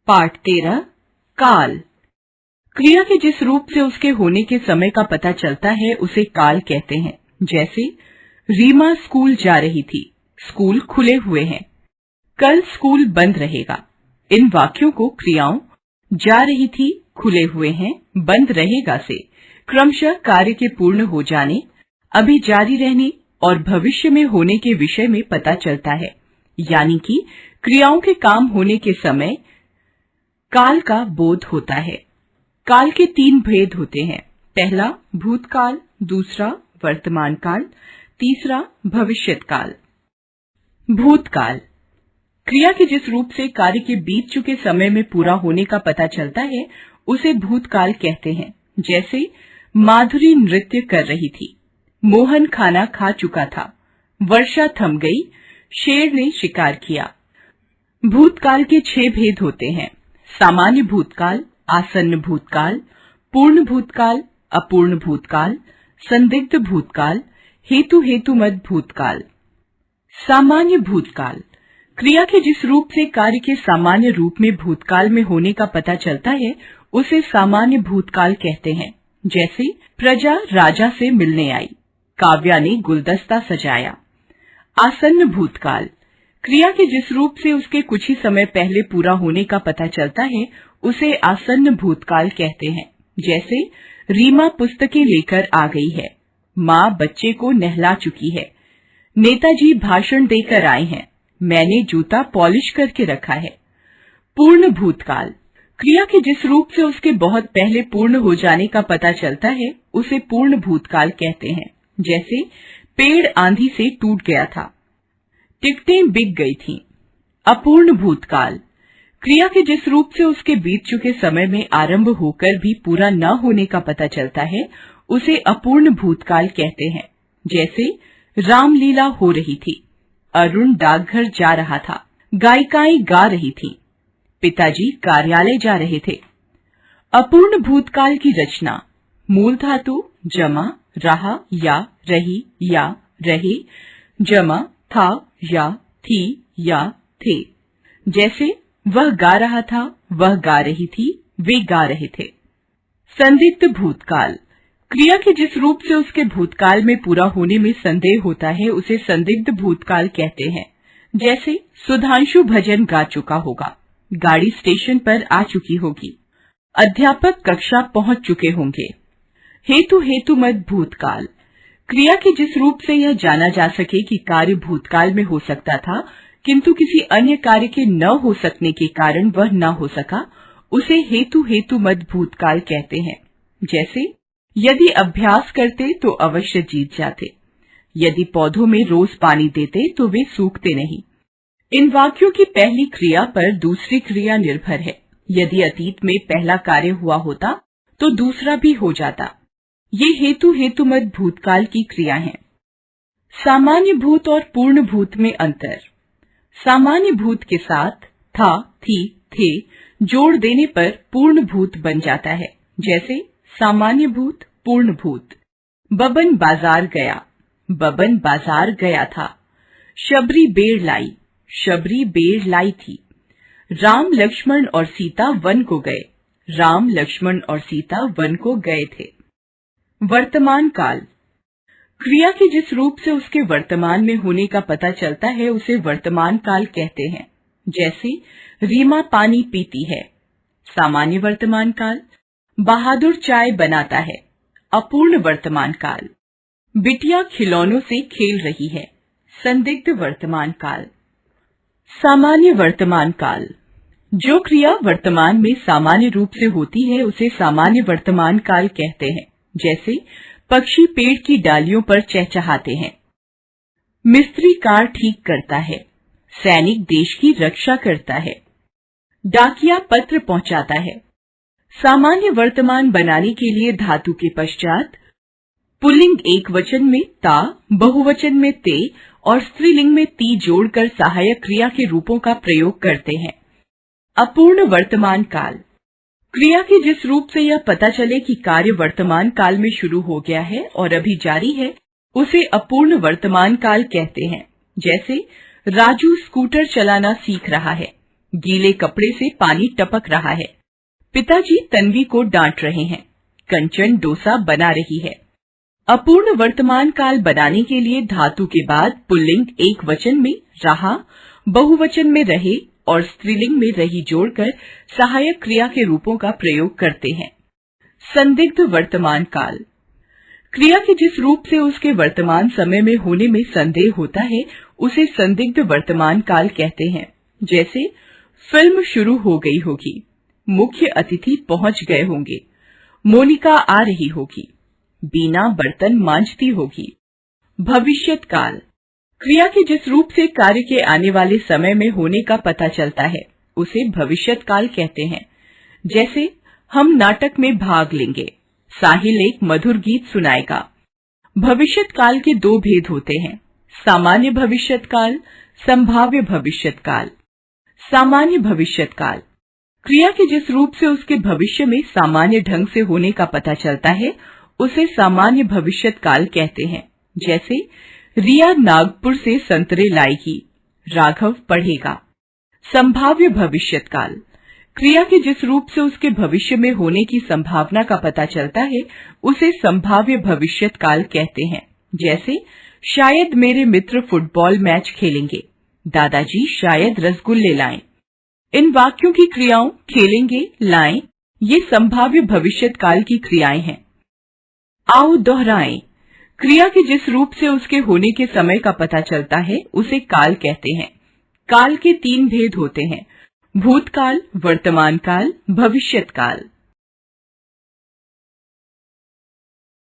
पाठ 13 काल। क्रिया के जिस रूप से उसके होने के समय का पता चलता है उसे काल कहते हैं। जैसे रीमा स्कूल जा रही थी, स्कूल खुले हुए हैं। कल स्कूल बंद रहेगा। इन वाक्यों को क्रियाओं जा रही थी, खुले हुए हैं, बंद रहेगा से क्रमशः कार्य के पूर्ण हो जाने, अभी जारी रहने और भविष्य में होने के विषय में पता चलता है। यानी कि क्रियाओं के काम होने के समय काल का बोध होता है। काल के 3 भेद होते हैं। पहला भूतकाल, दूसरा वर्तमान काल, तीसरा भविष्यत काल। भूतकाल क्रिया के जिस रूप से कार्य के बीत चुके समय में पूरा होने का पता चलता है उसे भूतकाल कहते हैं। जैसे माधुरी नृत्य कर रही थी, मोहन खाना खा चुका था, वर्षा थम गई, शेर ने शिकार किया। भूतकाल के 6 भेद होते हैं। सामान्य भूतकाल, आसन्न भूतकाल, पूर्ण भूतकाल, अपूर्ण भूतकाल, संदिग्ध भूतकाल, हेतुमत भूतकाल। सामान्य भूतकाल क्रिया के जिस रूप से कार्य के सामान्य रूप में भूतकाल में होने का पता चलता है उसे सामान्य भूतकाल कहते हैं। जैसे प्रजा राजा से मिलने आई, काव्या ने गुलदस्ता सजाया। आसन्न भूतकाल क्रिया के जिस रूप से उसके कुछ ही समय पहले पूरा होने का पता चलता है उसे आसन्न भूतकाल कहते हैं। जैसे रीमा पुस्तकें लेकर आ गई है, माँ बच्चे को नहला चुकी है, नेताजी भाषण देकर आए हैं, मैंने जूता पॉलिश करके रखा है। पूर्ण भूतकाल क्रिया के जिस रूप से उसके बहुत पहले पूर्ण हो जाने का पता चलता है उसे पूर्ण भूतकाल कहते हैं। जैसे पेड़ आंधी से टूट गया था, टिकटें बिक गई थीं। अपूर्ण भूतकाल क्रिया के जिस रूप से उसके बीत चुके समय में आरंभ होकर भी पूरा न होने का पता चलता है उसे अपूर्ण भूतकाल कहते हैं। जैसे रामलीला हो रही थी, अरुण डाकघर जा रहा था, गायिकाएं गा रही थीं, पिताजी कार्यालय जा रहे थे। अपूर्ण भूतकाल की रचना मूल धातु जमा, रहा या रही या रहे, जमा था या थी या थे। जैसे वह गा रहा था, वह गा रही थी, वे गा रहे थे। संदिग्ध भूतकाल क्रिया के जिस रूप से उसके भूतकाल में पूरा होने में संदेह होता है उसे संदिग्ध भूतकाल कहते हैं। जैसे सुधांशु भजन गा चुका होगा, गाड़ी स्टेशन पर आ चुकी होगी, अध्यापक कक्षा पहुंच चुके होंगे। हेतुमत भूतकाल क्रिया के जिस रूप से यह जाना जा सके कि कार्य भूतकाल में हो सकता था किंतु किसी अन्य कार्य के न हो सकने के कारण वह न हो सका, उसे हेतुमत भूतकाल कहते हैं। जैसे यदि अभ्यास करते तो अवश्य जीत जाते, यदि पौधों में रोज पानी देते तो वे सूखते नहीं। इन वाक्यों की पहली क्रिया पर दूसरी क्रिया निर्भर है। यदि अतीत में पहला कार्य हुआ होता तो दूसरा भी हो जाता। ये हेतुमत भूतकाल की क्रिया हैं। सामान्य भूत और पूर्ण भूत में अंतर। सामान्य भूत के साथ था, थी, थे जोड़ देने पर पूर्ण भूत बन जाता है। जैसे सामान्य भूत, पूर्ण भूत। बबन बाजार गया, बबन बाजार गया था। शबरी बेर लाई, शबरी बेर लाई थी। राम लक्ष्मण और सीता वन को गए, राम लक्ष्मण और सीता वन को गए थे। वर्तमान काल क्रिया के जिस रूप से उसके वर्तमान में होने का पता चलता है उसे वर्तमान काल कहते हैं। जैसे रीमा पानी पीती है, सामान्य वर्तमान काल। बहादुर चाय बनाता है, अपूर्ण वर्तमान काल। बिटिया खिलौनों से खेल रही है, संदिग्ध वर्तमान काल। सामान्य वर्तमान काल जो क्रिया वर्तमान में सामान्य रूप से होती है उसे सामान्य वर्तमान काल कहते हैं। जैसे पक्षी पेड़ की डालियों पर चहचहाते हैं, मिस्त्री कार ठीक करता है, सैनिक देश की रक्षा करता है, डाकिया पत्र पहुंचाता है। सामान्य वर्तमान बनाने के लिए धातु के पश्चात पुल्लिंग एकवचन में ता, बहुवचन में ते और स्त्रीलिंग में ती जोड़कर सहायक क्रिया के रूपों का प्रयोग करते हैं। अपूर्ण वर्तमान काल क्रिया के जिस रूप से यह पता चले कि कार्य वर्तमान काल में शुरू हो गया है और अभी जारी है उसे अपूर्ण वर्तमान काल कहते हैं। जैसे राजू स्कूटर चलाना सीख रहा है, गीले कपड़े से पानी टपक रहा है। पिताजी तन्वी को डांट रहे हैं। कंचन डोसा बना रही है। अपूर्ण वर्तमान काल बनाने के लिए धातु के बाद पुल्लिंग एक वचन में रहा, बहुवचन में रहे और स्त्रीलिंग में रही जोड़कर सहायक क्रिया के रूपों का प्रयोग करते हैं। संदिग्ध वर्तमान काल। क्रिया के जिस रूप से उसके वर्तमान समय में होने में संदेह होता है उसे संदिग्ध वर्तमान काल कहते हैं। जैसे फिल्म शुरू हो गई होगी, मुख्य अतिथि पहुंच गए होंगे, मोनिका आ रही होगी, बीना बर्तन मांजती होगी। भविष्यत काल। क्रिया के जिस रूप से कार्य के आने वाले समय में होने का पता चलता है उसे भविष्यत काल कहते हैं। जैसे हम नाटक में भाग लेंगे, साहिल एक मधुर गीत सुनाएगा। भविष्यत काल के दो भेद होते हैं, सामान्य भविष्यत काल, संभाव्य भविष्यत काल। सामान्य भविष्यत काल। क्रिया के जिस रूप से उसके भविष्य में सामान्य ढंग से होने का पता चलता है उसे सामान्य भविष्यत काल कहते हैं। जैसे रिया नागपुर से संतरे लाएगी, राघव पढ़ेगा। संभाव्य भविष्यत काल। क्रिया के जिस रूप से उसके भविष्य में होने की संभावना का पता चलता है उसे संभाव्य भविष्यत काल कहते हैं। जैसे शायद मेरे मित्र फुटबॉल मैच खेलेंगे, दादाजी शायद रसगुल्ले लाएं। इन वाक्यों की क्रियाओं खेलेंगे, लाएं, ये संभाव्य भविष्यत काल की क्रियाएं हैं। आओ दोहराएं। क्रिया के जिस रूप से उसके होने के समय का पता चलता है उसे काल कहते हैं। काल के तीन भेद होते हैं, भूतकाल, वर्तमान काल, भविष्यत काल।